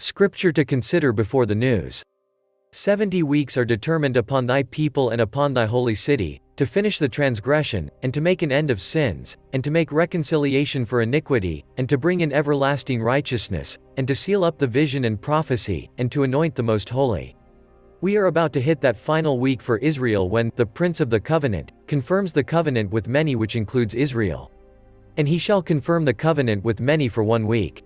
Scripture to consider before the news. 70 weeks are determined upon thy people and upon thy holy city, to finish the transgression, and to make an end of sins, and to make reconciliation for iniquity, and to bring in everlasting righteousness, and to seal up the vision and prophecy, and to anoint the most holy. We are about to hit that final week for Israel when the Prince of the Covenant confirms the covenant with many, which includes Israel. And he shall confirm the covenant with many for 1 week.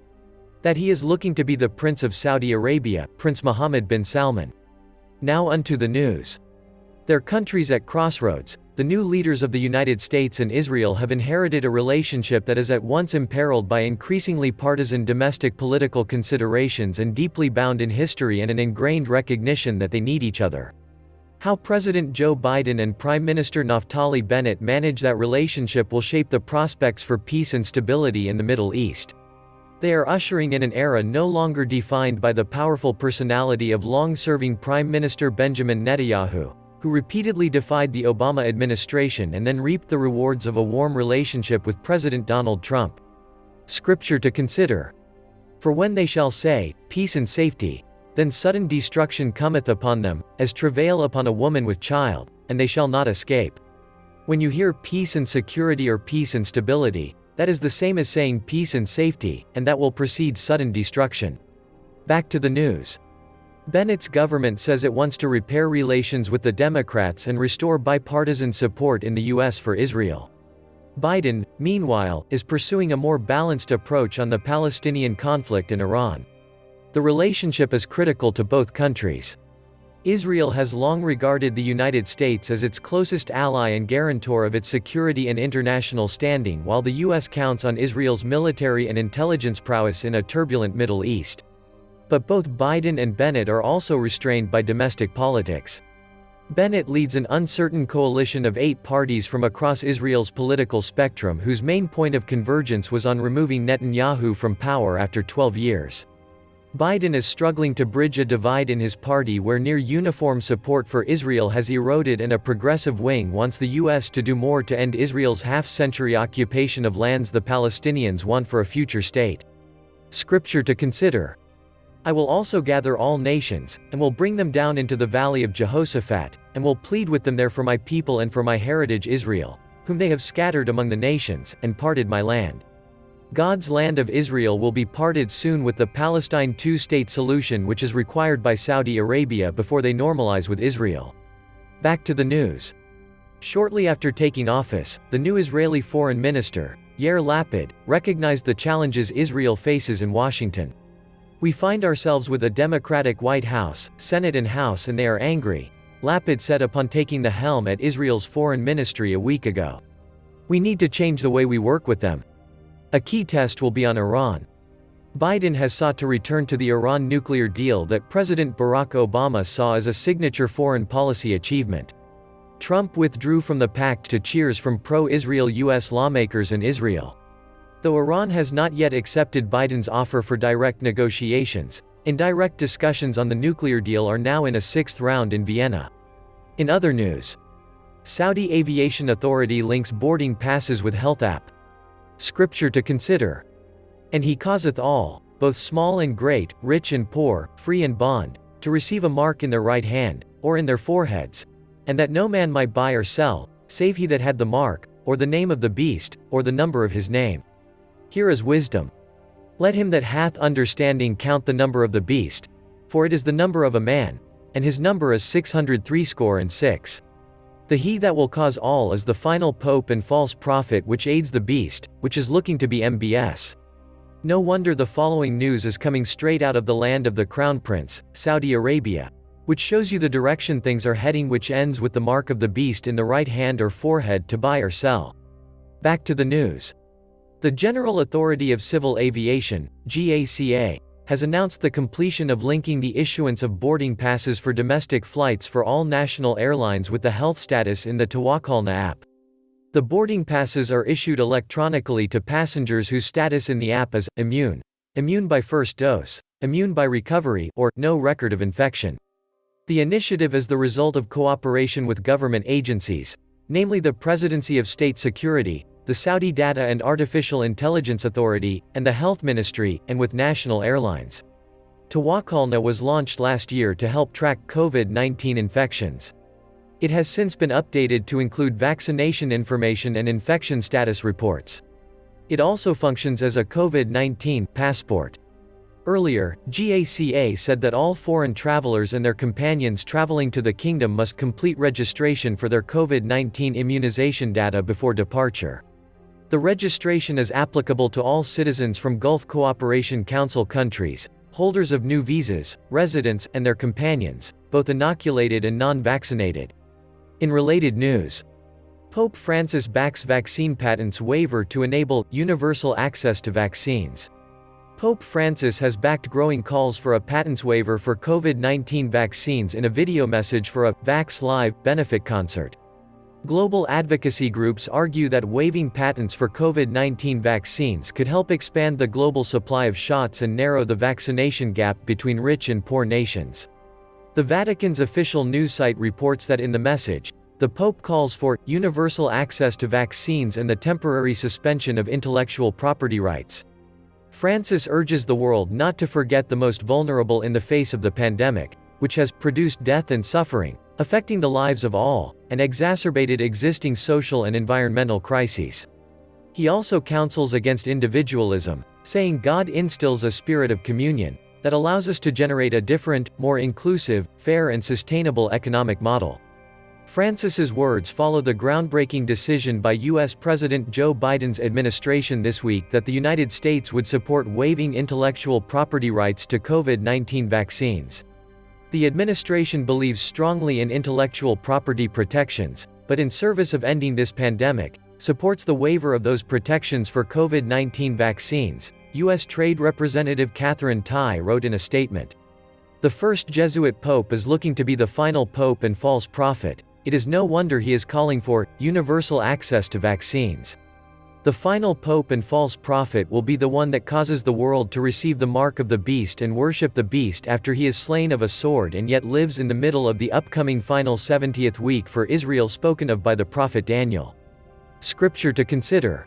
That he is looking to be the Prince of Saudi Arabia, Prince Mohammed bin Salman. Now unto the news. Their countries at crossroads, the new leaders of the United States and Israel have inherited a relationship that is at once imperiled by increasingly partisan domestic political considerations and deeply bound in history and an ingrained recognition that they need each other. How President Joe Biden and Prime Minister Naftali Bennett manage that relationship will shape the prospects for peace and stability in the Middle East. They are ushering in an era no longer defined by the powerful personality of long-serving Prime Minister Benjamin Netanyahu, who repeatedly defied the Obama administration and then reaped the rewards of a warm relationship with President Donald Trump. Scripture to consider. For when they shall say, peace and safety, then sudden destruction cometh upon them, as travail upon a woman with child, and they shall not escape. When you hear peace and security or peace and stability, that is the same as saying peace and safety, and that will precede sudden destruction. Back to the news. Bennett's government says it wants to repair relations with the Democrats and restore bipartisan support in the U.S. for Israel. Biden, meanwhile, is pursuing a more balanced approach on the Palestinian conflict in Iran. The relationship is critical to both countries. Israel has long regarded the United States as its closest ally and guarantor of its security and international standing, while the U.S. counts on Israel's military and intelligence prowess in a turbulent Middle East. But both Biden and Bennett are also restrained by domestic politics. Bennett leads an uncertain coalition of 8 parties from across Israel's political spectrum whose main point of convergence was on removing Netanyahu from power after 12 years. Biden is struggling to bridge a divide in his party where near-uniform support for Israel has eroded and a progressive wing wants the U.S. to do more to end Israel's half-century occupation of lands the Palestinians want for a future state. Scripture to consider. I will also gather all nations, and will bring them down into the valley of Jehoshaphat, and will plead with them there for my people and for my heritage Israel, whom they have scattered among the nations, and parted my land. God's land of Israel will be parted soon with the Palestine two-state solution, which is required by Saudi Arabia before they normalize with Israel. Back to the news. Shortly after taking office, the new Israeli foreign minister, Yair Lapid, recognized the challenges Israel faces in Washington. We find ourselves with a Democratic White House, Senate and House, and they are angry, Lapid said upon taking the helm at Israel's foreign ministry a week ago. We need to change the way we work with them. A key test will be on Iran. Biden has sought to return to the Iran nuclear deal that President Barack Obama saw as a signature foreign policy achievement. Trump withdrew from the pact to cheers from pro-Israel U.S. lawmakers in Israel. Though Iran has not yet accepted Biden's offer for direct negotiations, indirect discussions on the nuclear deal are now in a 6th round in Vienna. In other news, Saudi Aviation Authority links boarding passes with health app. Scripture to consider. And he causeth all, both small and great, rich and poor, free and bond, to receive a mark in their right hand, or in their foreheads, and that no man might buy or sell, save he that had the mark, or the name of the beast, or the number of his name. Here is wisdom. Let him that hath understanding count the number of the beast, for it is the number of a man, and his number is 666. The he that will cause all is the final pope and false prophet which aids the beast, which is looking to be MBS. No wonder the following news is coming straight out of the land of the Crown Prince, Saudi Arabia, which shows you the direction things are heading, which ends with the mark of the beast in the right hand or forehead to buy or sell. Back to the news. The General Authority of Civil Aviation, GACA, has announced the completion of linking the issuance of boarding passes for domestic flights for all national airlines with the health status in the Tawakkalna app. The boarding passes are issued electronically to passengers whose status in the app is immune, immune by first dose, immune by recovery, or no record of infection. The initiative is the result of cooperation with government agencies, namely the Presidency of State Security, the Saudi Data and Artificial Intelligence Authority, and the Health Ministry, and with national airlines. Tawakkalna was launched last year to help track COVID-19 infections. It has since been updated to include vaccination information and infection status reports. It also functions as a COVID-19 passport. Earlier, GACA said that all foreign travelers and their companions traveling to the kingdom must complete registration for their COVID-19 immunization data before departure. The registration is applicable to all citizens from Gulf Cooperation Council countries, holders of new visas, residents, and their companions, both inoculated and non-vaccinated. In related news, Pope Francis backs vaccine patents waiver to enable universal access to vaccines. Pope Francis has backed growing calls for a patents waiver for COVID-19 vaccines in a video message for a Vax Live benefit concert. Global advocacy groups argue that waiving patents for COVID-19 vaccines could help expand the global supply of shots and narrow the vaccination gap between rich and poor nations. The Vatican's official news site reports that in the message, the Pope calls for universal access to vaccines and the temporary suspension of intellectual property rights. Francis urges the world not to forget the most vulnerable in the face of the pandemic, which has produced death and suffering, affecting the lives of all, and exacerbated existing social and environmental crises. He also counsels against individualism, saying God instills a spirit of communion that allows us to generate a different, more inclusive, fair and sustainable economic model. Francis's words follow the groundbreaking decision by U.S. President Joe Biden's administration this week that the United States would support waiving intellectual property rights to COVID-19 vaccines. The administration believes strongly in intellectual property protections, but in service of ending this pandemic, supports the waiver of those protections for COVID-19 vaccines, U.S. Trade Representative Catherine Tai wrote in a statement. The first Jesuit pope is looking to be the final pope and false prophet. It is no wonder he is calling for universal access to vaccines. The final pope and false prophet will be the one that causes the world to receive the mark of the beast and worship the beast after he is slain of a sword and yet lives in the middle of the upcoming final 70th week for Israel spoken of by the prophet Daniel. Scripture to consider.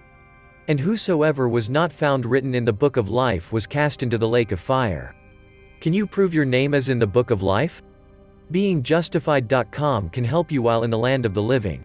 And whosoever was not found written in the book of life was cast into the lake of fire. Can you prove your name is in the book of life? BeingJustified.com can help you while in the land of the living.